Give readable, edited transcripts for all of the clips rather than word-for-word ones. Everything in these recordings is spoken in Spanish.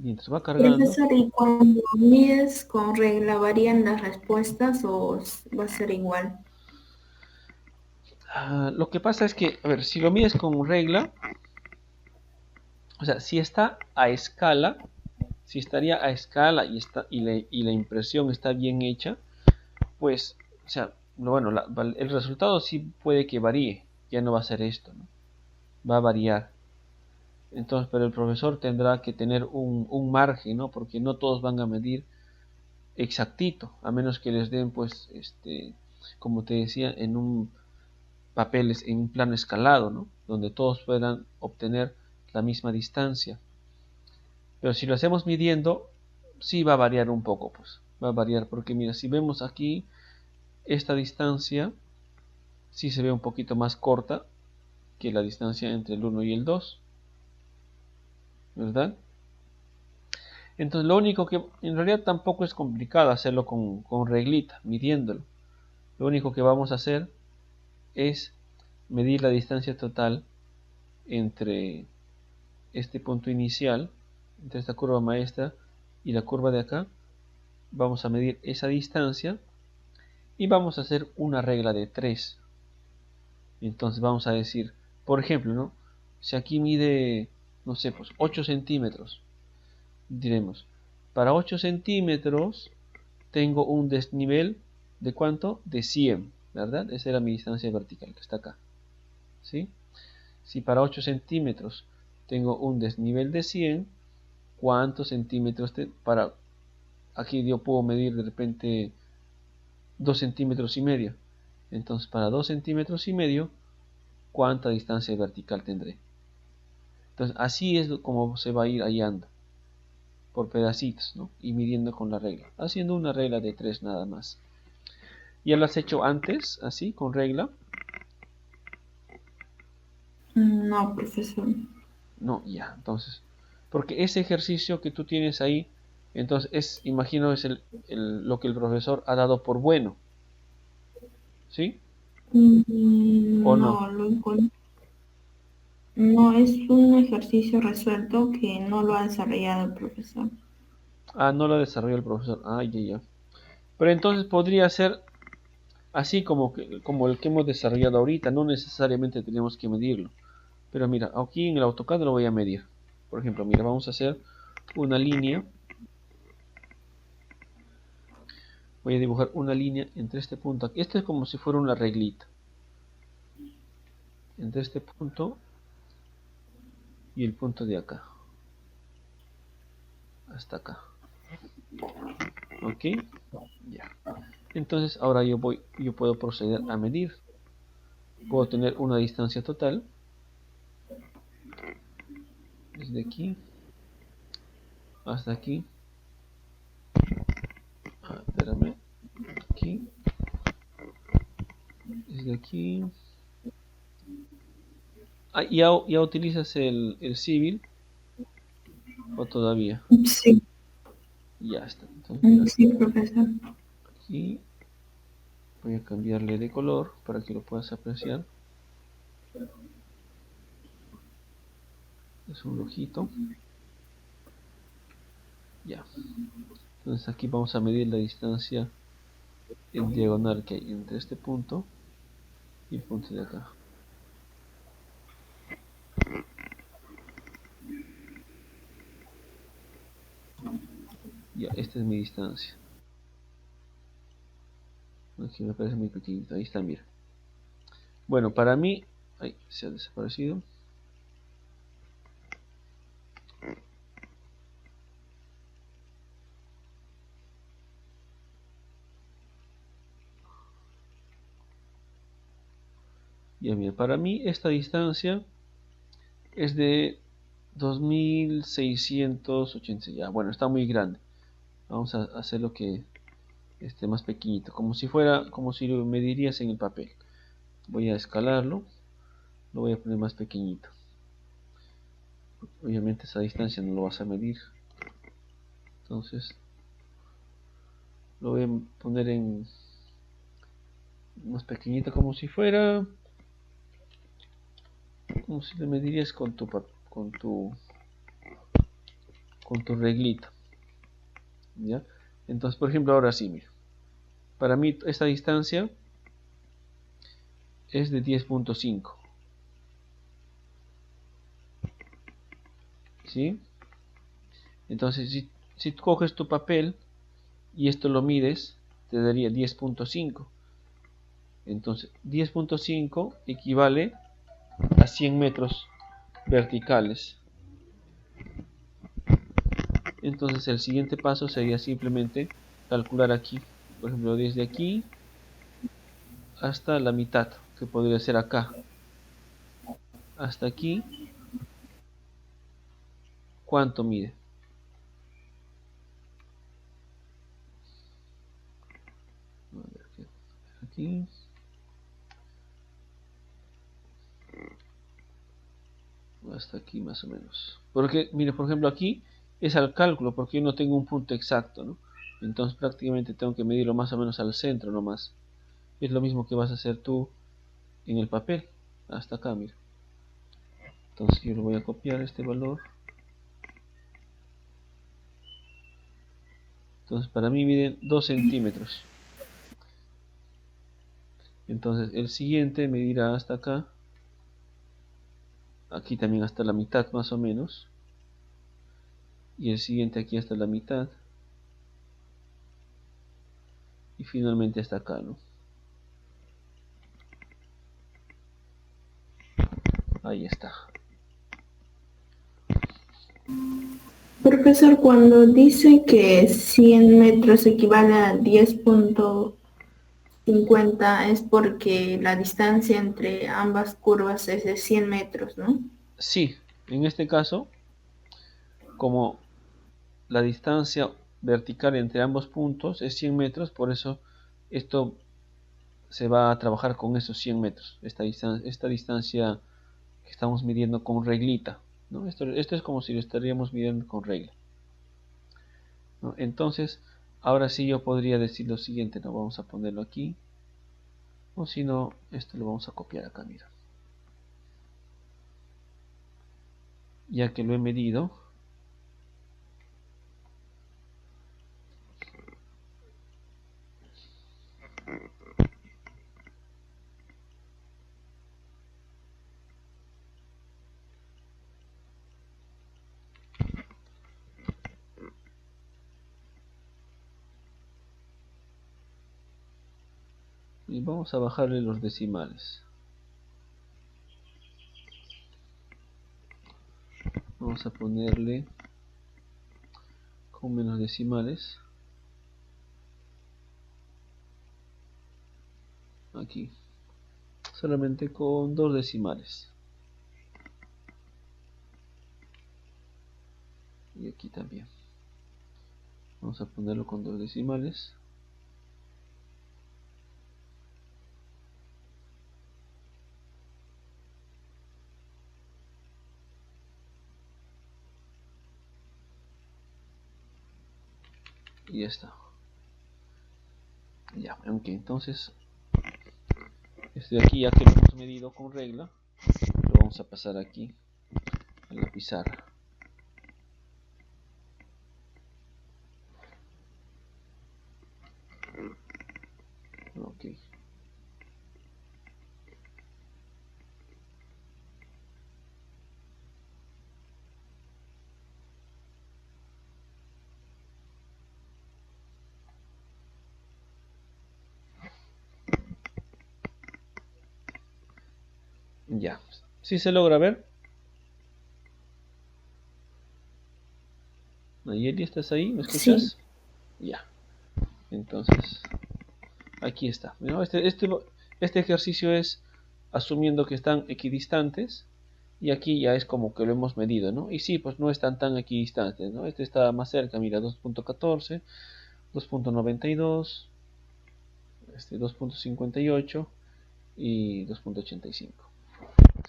Mientras va cargando, Profesor, ¿y cuando mides con regla varían las respuestas o va a ser igual? lo que pasa es que, a ver, si lo mides con regla, o sea, si está a escala, si estaría a escala y la impresión está bien hecha, pues, o sea, bueno, el resultado sí puede que varíe, ya no va a ser esto, ¿no? Va a variar. Entonces, pero el profesor tendrá que tener un margen, ¿no? Porque no todos van a medir exactito, a menos que les den, pues, como te decía, en un papeles, en un plano escalado, ¿no? Donde todos puedan obtener la misma distancia. Pero si lo hacemos midiendo, sí va a variar un poco, pues. Va a variar, porque mira, si vemos aquí esta distancia, sí se ve un poquito más corta que la distancia entre el 1 y el 2, ¿verdad? Entonces lo único que en realidad tampoco es complicado hacerlo con reglita, midiéndolo. Lo único que vamos a hacer es medir la distancia total entre este punto inicial, entre esta curva maestra y la curva de acá. Vamos a medir esa distancia y vamos a hacer una regla de 3. Entonces vamos a decir, por ejemplo, ¿no? Si aquí mide, no sé, pues 8 centímetros, diremos, para 8 centímetros tengo un desnivel de ¿cuánto? De 100, ¿verdad? Esa era mi distancia vertical, que está acá, ¿sí? Si para 8 centímetros tengo un desnivel de 100, ¿cuántos centímetros para... Aquí yo puedo medir de repente 2 centímetros y medio. Entonces para 2 centímetros y medio, ¿cuánta distancia vertical tendré? Entonces así es como se va a ir hallando, por pedacitos, ¿no? Y midiendo con la regla, haciendo una regla de 3 nada más. ¿Ya lo has hecho antes, así, con regla? No, profesor. No, ya, entonces. Porque ese ejercicio que tú tienes ahí, entonces imagino, es lo que el profesor ha dado por bueno, ¿sí? ¿O no? No, no es un ejercicio resuelto que no lo ha desarrollado el profesor. Ah, no lo desarrolló el profesor. Ah, ya, ya. Pero entonces podría ser así como el que hemos desarrollado ahorita, no necesariamente tenemos que medirlo. Pero mira, aquí en el AutoCAD lo voy a medir. Por ejemplo, mira, vamos a hacer una línea. Voy a dibujar una línea entre este punto aquí. Este es como si fuera una reglita. Entre este punto y el punto de acá. Hasta acá. ¿Ok? Ya. Entonces ahora yo puedo proceder a medir. Puedo tener una distancia total. Desde aquí hasta aquí. Ah, espérame. Aquí. Desde aquí. Ah, ya utilizas el civil o todavía. Sí, Ya está. Entonces mira, sí, profesor. aquí voy a cambiarle de color para que lo puedas apreciar. Es un rojito. Ya. Entonces aquí vamos a medir la distancia en diagonal que hay entre este punto y el punto de acá. Ya, esta es mi distancia. Aquí me parece muy pequeñito. Ahí está, mira. Bueno, para mí... Ay, se ha desaparecido. Ya, mira, para mí esta distancia es de 2680. Ya, bueno, está muy grande. Vamos a hacer lo que esté más pequeñito, como si lo medirías en el papel. Voy a escalarlo, lo voy a poner más pequeñito. Obviamente esa distancia no lo vas a medir, entonces lo voy a poner en más pequeñito, como si lo medirías con con tu reglita, ¿ya? Entonces, por ejemplo, ahora sí, mira, para mí esta distancia es de 10.5, ¿sí? Entonces, si tú coges tu papel y esto lo mides, te daría 10.5. Entonces, 10.5 equivale a 100 metros verticales. Entonces, el siguiente paso sería simplemente calcular aquí, por ejemplo, desde aquí hasta la mitad, que podría ser acá, hasta aquí, ¿cuánto mide? Aquí, hasta aquí más o menos. Porque, mire, por ejemplo, aquí es al cálculo, porque yo no tengo un punto exacto, ¿no? Entonces prácticamente tengo que medirlo más o menos al centro nomás. Es lo mismo que vas a hacer tú en el papel, hasta acá, mira. Entonces yo lo voy a copiar este valor. Entonces para mí miden 2 centímetros. Entonces el siguiente medirá hasta acá. Aquí también hasta la mitad más o menos. Y el siguiente aquí hasta la mitad. Y finalmente hasta acá, ¿no? Ahí está. Profesor, cuando dice que 100 metros equivale a 10.50 es porque la distancia entre ambas curvas es de 100 metros, ¿no? Sí, en este caso, como la distancia vertical entre ambos puntos es 100 metros, por eso esto se va a trabajar con esos 100 metros, esta distancia que estamos midiendo con reglita, ¿no? Esto es como si lo estaríamos midiendo con regla, ¿no? Entonces, ahora sí yo podría decir lo siguiente, ¿no? Vamos a ponerlo aquí, o si no, esto lo vamos a copiar acá, mira. Ya que lo he medido, y vamos a bajarle los decimales. Vamos a ponerle con menos decimales. Aquí. Solamente con 2 decimales. Y aquí también. Vamos a ponerlo con 2 decimales. Y ya está. Ya, ok, entonces este de aquí ya que lo hemos medido con regla, lo vamos a pasar aquí a la pizarra. Ok. Ya. ¿Sí se logra ver? Nayeli, ¿estás ahí? ¿Me Sí. escuchas? Ya. Entonces, aquí está. ¿No? Este ejercicio es asumiendo que están equidistantes. Y aquí ya es como que lo hemos medido, ¿no? Y sí, pues no están tan equidistantes, ¿no? Este está más cerca, mira, 2.14, 2.92, 2.58 y 2.85,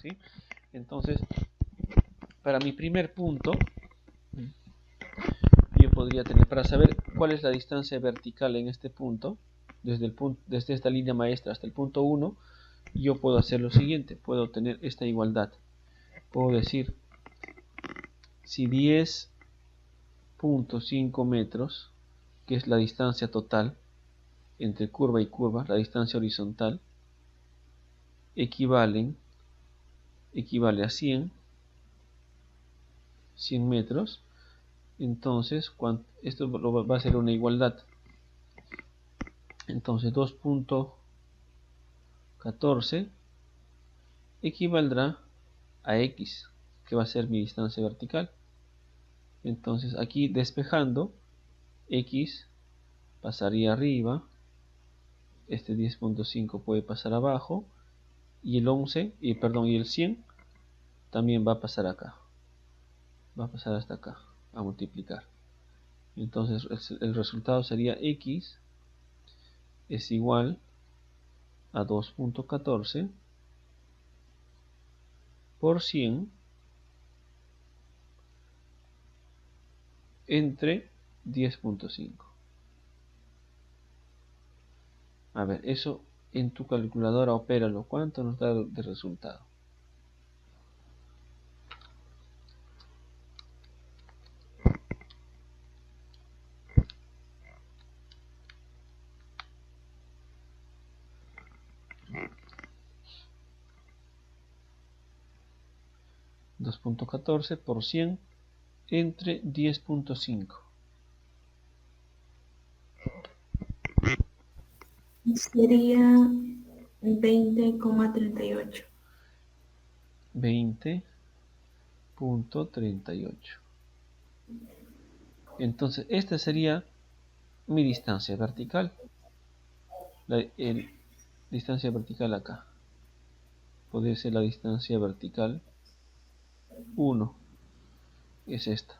¿sí? Entonces, para mi primer punto, yo podría tener, para saber cuál es la distancia vertical en este punto, desde esta línea maestra hasta el punto 1, yo puedo hacer lo siguiente, puedo tener esta igualdad. Puedo decir, si 10 .5 metros, que es la distancia total entre curva y curva, la distancia horizontal, equivale a 100 metros. Entonces, esto va a ser una igualdad. Entonces, 2.14 equivaldrá a X, que va a ser mi distancia vertical. Entonces, aquí despejando, X pasaría arriba, este 10.5 puede pasar abajo, y el 11, y el 100 también va a pasar acá, va a pasar hasta acá, a multiplicar. Entonces el resultado sería X es igual a 2.14 por 100 entre 10.5. A ver, eso en tu calculadora opéralo. ¿Cuánto nos da de resultado? $2.14 por 100 entre 10.5. Sería 20,38. 20.38. Entonces, esta sería mi distancia vertical. La distancia vertical acá. Podría ser la distancia vertical 1. Es esta.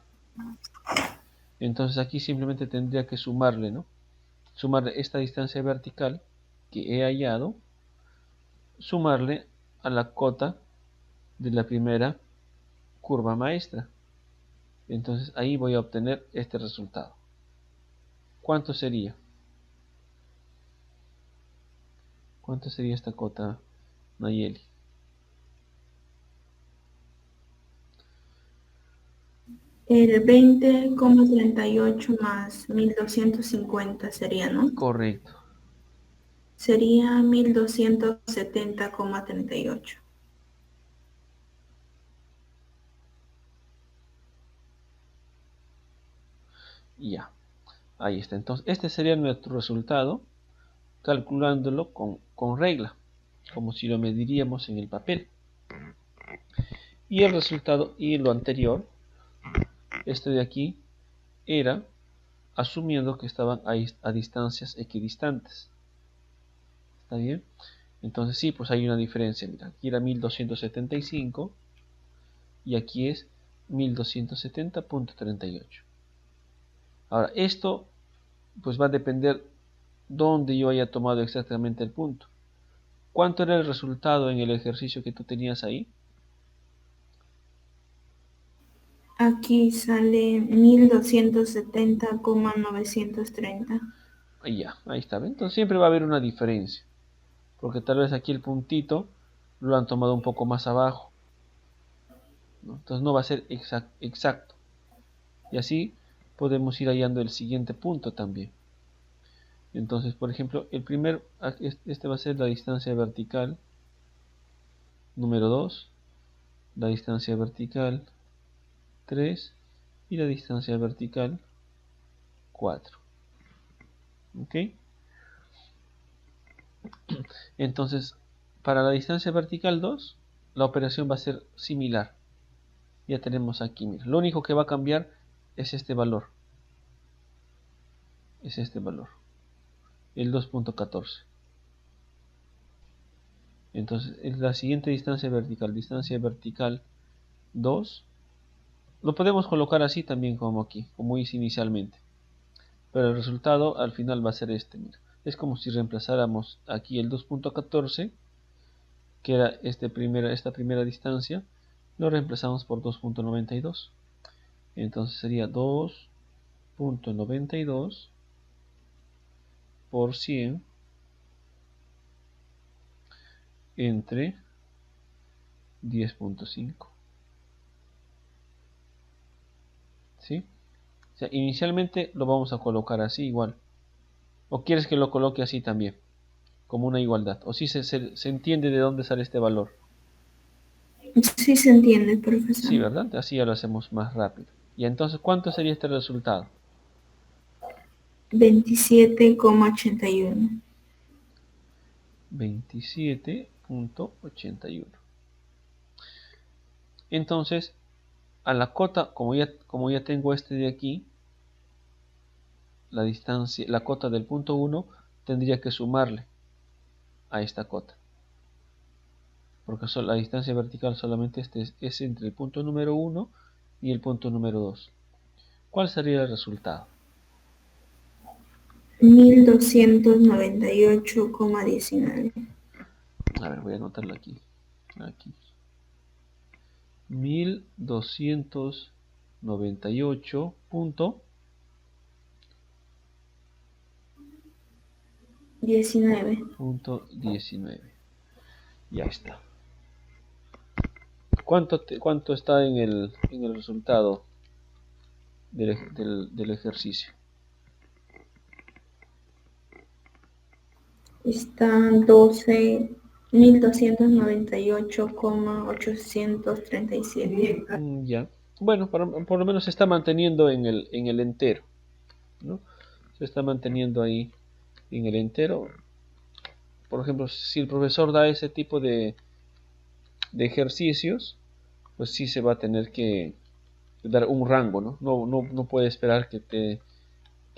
Entonces aquí simplemente tendría que sumarle, ¿no? Sumarle esta distancia vertical que he hallado, sumarle a la cota de la primera curva maestra. Entonces ahí voy a obtener este resultado. ¿Cuánto sería? ¿Cuánto sería esta cota, Nayeli? El 20,38 más 1250 sería, ¿no? Correcto. Sería 1270,38. Ya. Ahí está. Entonces este sería nuestro resultado calculándolo con regla, como si lo mediríamos en el papel. Y el resultado y lo anterior, este de aquí, era asumiendo que estaban a distancias equidistantes. ¿Está bien? Entonces sí, pues hay una diferencia. Mira, aquí era 1275 y aquí es 1270.38. Ahora, esto pues va a depender dónde yo haya tomado exactamente el punto. ¿Cuánto era el resultado en el ejercicio que tú tenías ahí? Aquí sale 1270,930. Ahí ya, ahí está. Entonces siempre va a haber una diferencia. Porque tal vez aquí el puntito lo han tomado un poco más abajo, ¿no? Entonces no va a ser exacto. Y así podemos ir hallando el siguiente punto también. Entonces, por ejemplo, este va a ser la distancia vertical número 2, la distancia vertical 3 y la distancia vertical 4. ¿Ok? Entonces, para la distancia vertical 2, la operación va a ser similar. Ya tenemos aquí, mira, lo único que va a cambiar es este valor. Es este valor, el 2.14. Entonces, la siguiente distancia vertical 2, lo podemos colocar así también como aquí, como hice inicialmente. Pero el resultado al final va a ser este, mira. Es como si reemplazáramos aquí el 2.14, que era esta primera distancia, lo reemplazamos por 2.92. Entonces sería 2.92 por 100 entre 10.5. ¿Sí? sea, inicialmente lo vamos a colocar así igual. ¿O quieres que lo coloque así también? Como una igualdad. ¿O si se entiende de dónde sale este valor? Sí se entiende, profesor. Sí, ¿verdad? Así ya lo hacemos más rápido. Y entonces, ¿cuánto sería este resultado? 27,81. 27,81. Entonces, a la cota, como ya tengo este de aquí, la distancia, la cota del punto 1, tendría que sumarle a esta cota. Porque la distancia vertical solamente es entre el punto número 1 y el punto número 2. ¿Cuál sería el resultado? 1298,19. A ver, voy a anotarlo aquí. Aquí. 1298.19. Ya está. ¿Cuánto está en el resultado del ejercicio? Están 12.298,837. Ya. Bueno, por lo menos se está manteniendo en el entero, ¿no? Se está manteniendo ahí en el entero. Por ejemplo, si el profesor da ese tipo de ejercicios, pues sí se va a tener que dar un rango, ¿no? No puede esperar que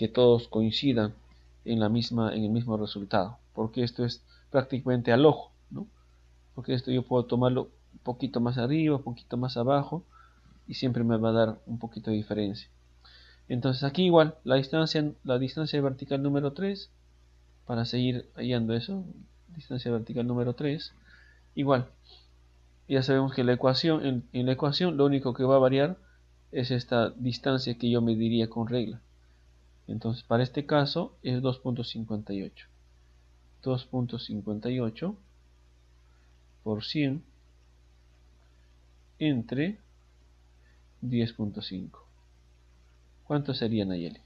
todos coincidan en el mismo resultado, porque esto es prácticamente al ojo, ¿no? Porque esto yo puedo tomarlo un poquito más arriba, un poquito más abajo, y siempre me va a dar un poquito de diferencia. Entonces aquí igual, la distancia vertical número 3, para seguir hallando eso, distancia vertical número 3, igual, ya sabemos que en la ecuación lo único que va a variar es esta distancia que yo mediría con regla. Entonces para este caso es 2.58. 2.58 por 100 entre 10.5. ¿Cuánto sería, Nayeli?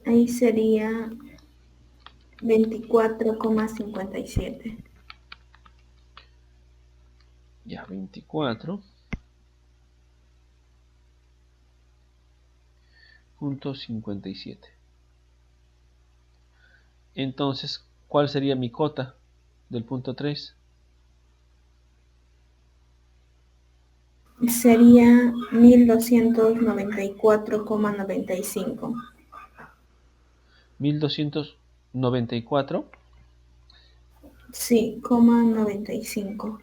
Ahí sería 24,57. Ya, 24.57. Entonces, ¿cuál sería mi cota del punto 3? Sería 1294,95. 1294. Sí, 0,95.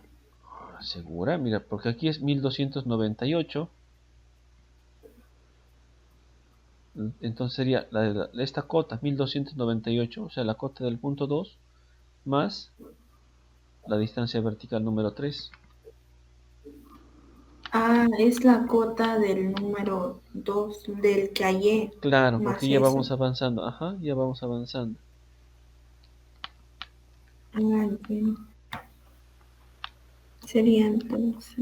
¿Segura? Mira, porque aquí es 1298. Entonces sería esta cota, 1298, o sea, la cota del punto 2 más la distancia vertical número 3. Ah, es la cota del número 2 del que hallé, Claro, porque más ya eso. vamos avanzando. Ajá, ya vamos avanzando. Ah, bien. Sería entonces.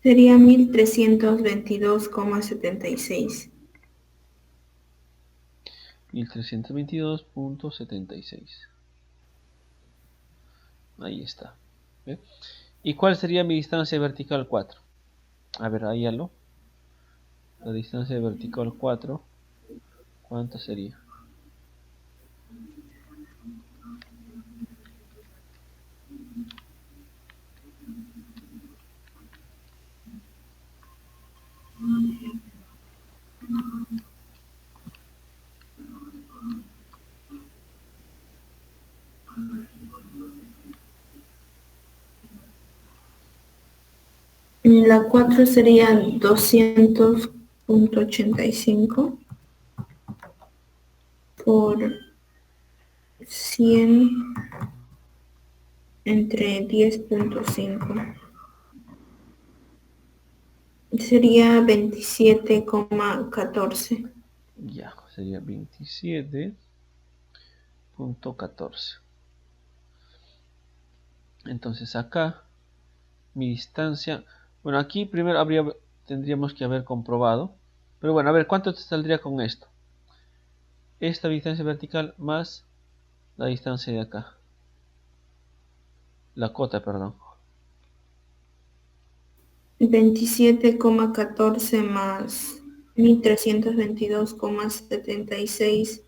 Sería 1322,76. 1322.76. Ahí está. ¿Ve? ¿Y cuál sería mi distancia vertical 4? A ver, ahí lo. La distancia vertical 4, ¿cuánto sería? La 4 sería 200,85 por 100 entre 10,5. Sería 27,14. Ya, sería 27.14. Entonces acá mi distancia, bueno, aquí primero tendríamos que haber comprobado, pero bueno, a ver, ¿cuánto te saldría con esto? Esta distancia vertical más la distancia de acá, la cota, perdón. 27,14 más 1322,76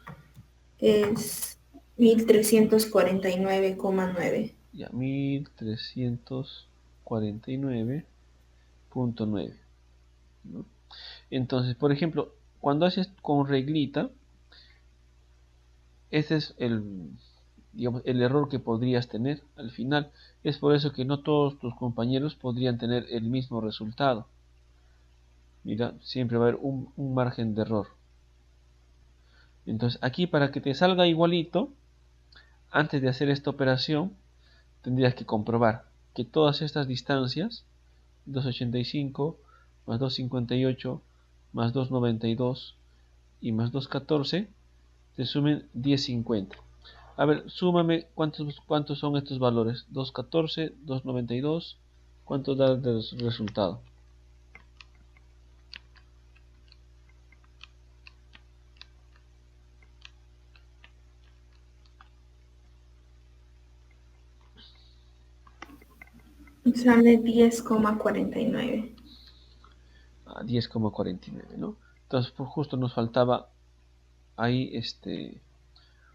es 1349,9. Ya, 1349.9, ¿no? Entonces, por ejemplo, cuando haces con reglita, ese es digamos, el error que podrías tener al final. Es por eso que no todos tus compañeros podrían tener el mismo resultado. Mira, siempre va a haber un margen de error. Entonces, aquí para que te salga igualito, antes de hacer esta operación, tendrías que comprobar que todas estas distancias, 285 más 258 más 292 y más 214, te sumen 1050. A ver, súmame cuántos son estos valores. 214, 292, ¿cuánto da el resultado? Sale 10,49. 10,49, ¿no? Entonces, por justo nos faltaba ahí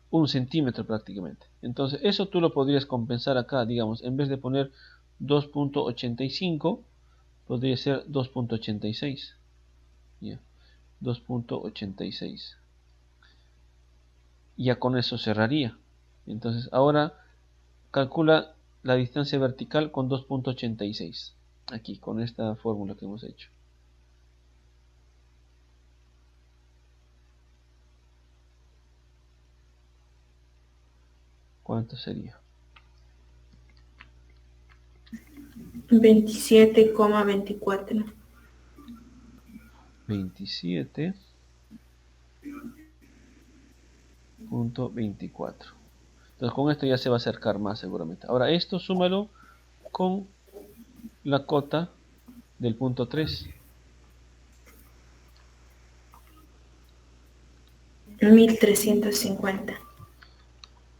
un centímetro prácticamente. Entonces, eso tú lo podrías compensar acá, digamos, en vez de poner 2.85, podría ser 2.86. Ya, 2.86. Ya con eso cerraría. Entonces, ahora calcula la distancia vertical con 2.86. Aquí, con esta fórmula que hemos hecho. ¿Cuánto sería? 27,24. 27.24. Entonces con esto ya se va a acercar más seguramente. Ahora esto súmalo con la cota del punto 3. 1350.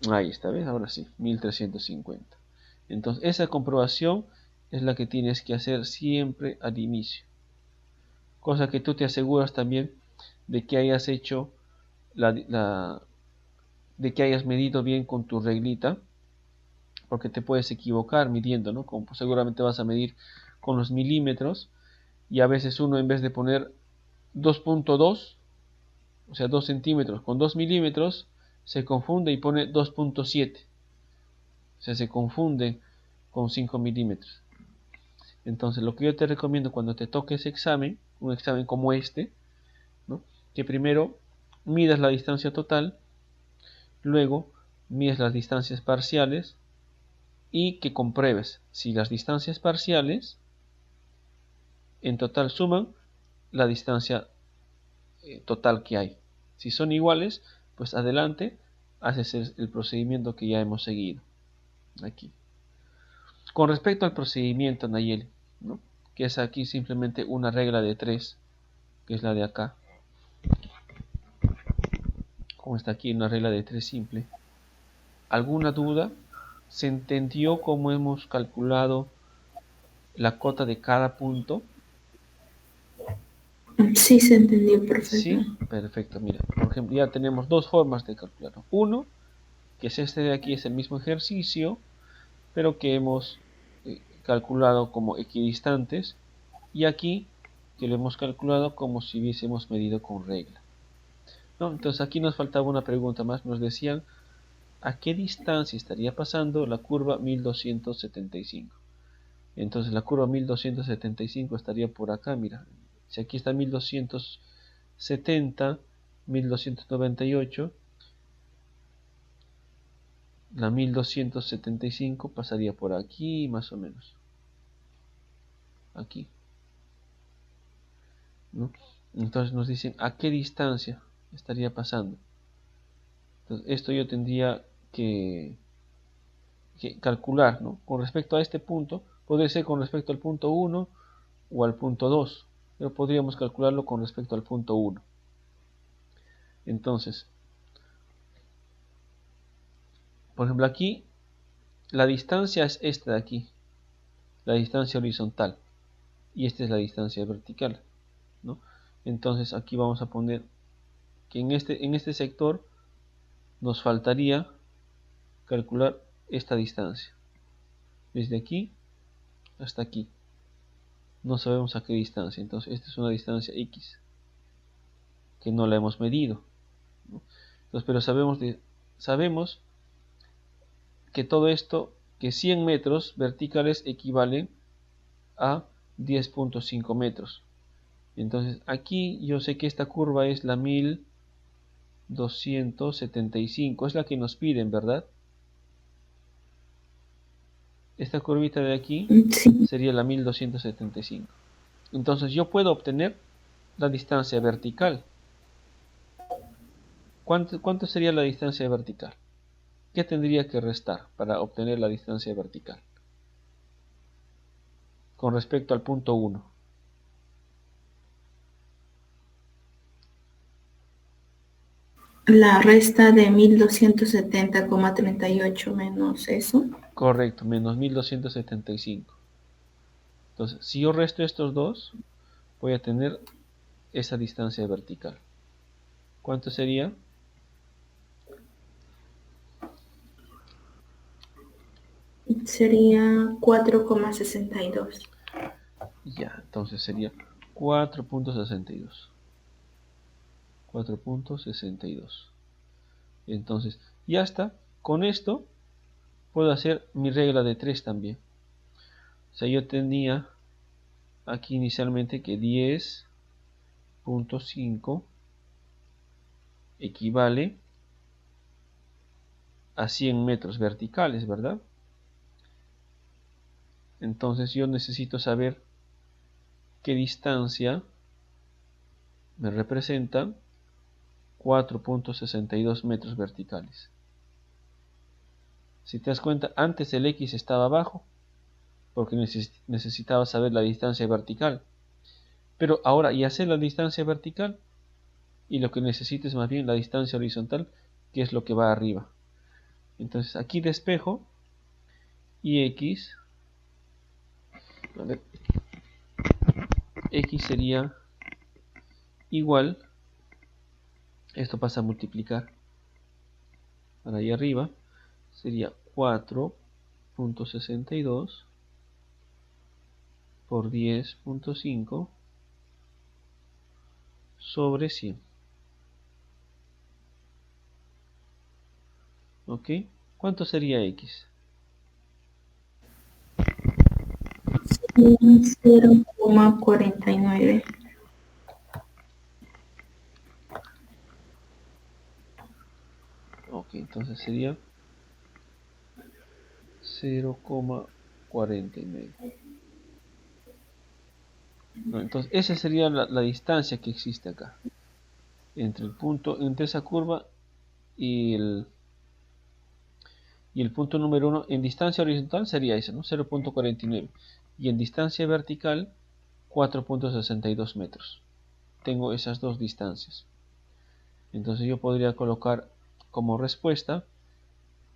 Ahí está, ¿ves? Ahora sí, 1350. Entonces esa comprobación es la que tienes que hacer siempre al inicio. Cosa que tú te aseguras también de que hayas hecho de que hayas medido bien con tu reglita, porque te puedes equivocar midiendo, ¿no? Como seguramente vas a medir con los milímetros y a veces uno en vez de poner 2.2, o sea 2 centímetros con 2 milímetros, se confunde y pone 2.7, o sea se confunde con 5 milímetros. Entonces lo que yo te recomiendo cuando te toque ese examen, un examen como este, ¿no? Que primero midas la distancia total, luego mides las distancias parciales y que compruebes si las distancias parciales en total suman la distancia total que hay. Si son iguales, pues adelante, haces el procedimiento que ya hemos seguido aquí. Con respecto al procedimiento, Nayeli, ¿no? Que es aquí simplemente una regla de 3, que es la de acá. Como está aquí una regla de 3 simple. ¿Alguna duda? ¿Se entendió cómo hemos calculado la cota de cada punto? Sí, se entendió perfecto. Sí, perfecto. Mira, por ejemplo, ya tenemos dos formas de calcularlo. Uno, que es este de aquí, es el mismo ejercicio, pero que hemos calculado como equidistantes, y aquí que lo hemos calculado como si hubiésemos medido con regla, ¿no? Entonces aquí nos faltaba una pregunta más. Nos decían a qué distancia estaría pasando la curva 1275. Entonces la curva 1275 estaría por acá. Mira, si aquí está 1270, 1298, la 1275 pasaría por aquí más o menos, aquí, ¿no? Entonces nos dicen a qué distancia. estaría pasando. Entonces, esto yo tendría que calcular, ¿no? Con respecto a este punto, puede ser con respecto al punto 1 o al punto 2, pero podríamos calcularlo con respecto al punto 1. Entonces, por ejemplo, aquí la distancia es esta de aquí, la distancia horizontal, y esta es la distancia vertical, ¿no? Entonces aquí vamos a poner que en este sector nos faltaría calcular esta distancia, desde aquí hasta aquí. No sabemos a qué distancia, entonces esta es una distancia X, que no la hemos medido, ¿no? Entonces, pero sabemos que todo esto, que 100 metros verticales equivalen a 10.5 metros. Entonces aquí yo sé que esta curva es la 1275, es la que nos piden, ¿verdad? Esta curvita de aquí Sí, sería la 1275. Entonces yo puedo obtener la distancia vertical. ¿Cuánto sería la distancia vertical? ¿Qué tendría que restar para obtener la distancia vertical? Con respecto al punto 1. la resta de 1270,38 menos eso. Correcto, menos 1275. Entonces, si yo resto estos dos, voy a tener esa distancia vertical. ¿Cuánto sería? Sería 4,62. Ya, entonces sería 4.62. 4.62. Entonces, ya está. Con esto puedo hacer mi regla de 3 también. O sea, yo tenía aquí inicialmente que 10.5 equivale a 100 metros verticales, ¿verdad? Entonces yo necesito saber qué distancia me representa 4.62 metros verticales. Si te das cuenta, antes el X estaba abajo, porque necesitaba saber la distancia vertical. Pero ahora ya sé la distancia vertical, y lo que necesito es más bien la distancia horizontal, que es lo que va arriba. Entonces aquí despejo, y X, a ver, X sería igual, esto pasa a multiplicar para ahí arriba, sería 4.62 por 10.5 sobre 100. ¿Ok? ¿Cuánto sería X? 0,49. Ok, entonces sería 0,49. No, entonces esa sería la distancia que existe acá. Entre el punto, entre esa curva y el punto número 1. En distancia horizontal sería eso, ¿no? 0.49. Y en distancia vertical 4.62 metros. Tengo esas dos distancias. Entonces yo podría colocar como respuesta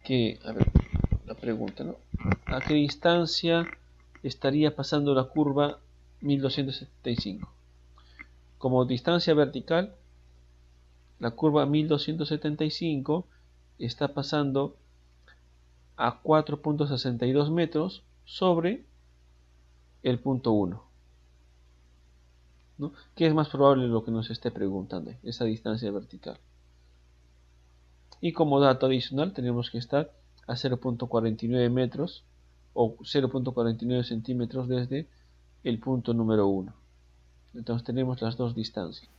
que, a ver, la pregunta, ¿no? ¿A qué distancia estaría pasando la curva 1275? Como distancia vertical, la curva 1275 está pasando a 4.62 metros sobre el punto 1, ¿no? ¿Qué es más probable lo que nos esté preguntando? Esa distancia vertical. Y como dato adicional tenemos que estar a 0.49 metros o 0.49 centímetros desde el punto número 1. Entonces tenemos las dos distancias.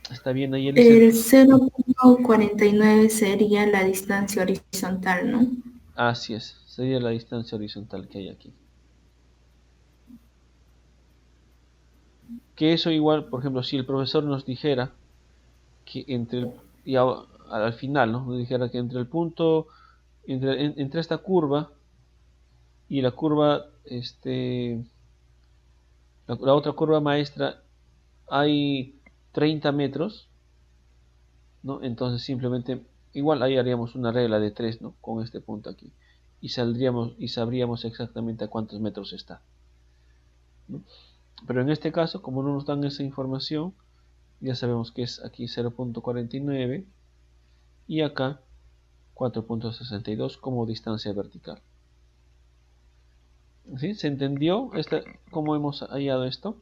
¿Está bien ahí, Elizabeth? El 0,49 sería la distancia horizontal, ¿no? Así es, sería la distancia horizontal que hay aquí. Que eso igual, por ejemplo, si el profesor nos dijera que al final, ¿no? Nos dijera que entre el punto, entre esta curva y la curva, la otra curva maestra, hay 30 metros, ¿no? Entonces simplemente, igual ahí haríamos una regla de 3, ¿no? Con este punto aquí. Y sabríamos exactamente a cuántos metros está, ¿no? Pero en este caso, como no nos dan esa información, ya sabemos que es aquí 0.49 y acá 4.62 como distancia vertical. ¿Sí? ¿Se entendió cómo hemos hallado esto?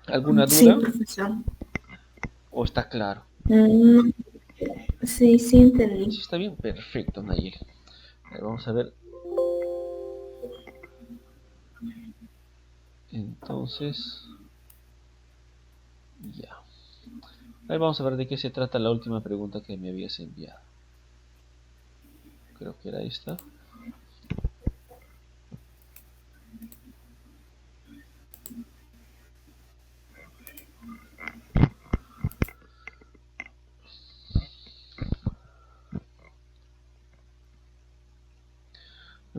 ¿Alguna Sí, duda? profesor. ¿O está claro? Mm, sí, sí Sí, entendí. está bien. Perfecto, Nayel. Vamos a ver. Entonces, ya. Vamos a ver de qué se trata la última pregunta que me habías enviado. Creo que era esta.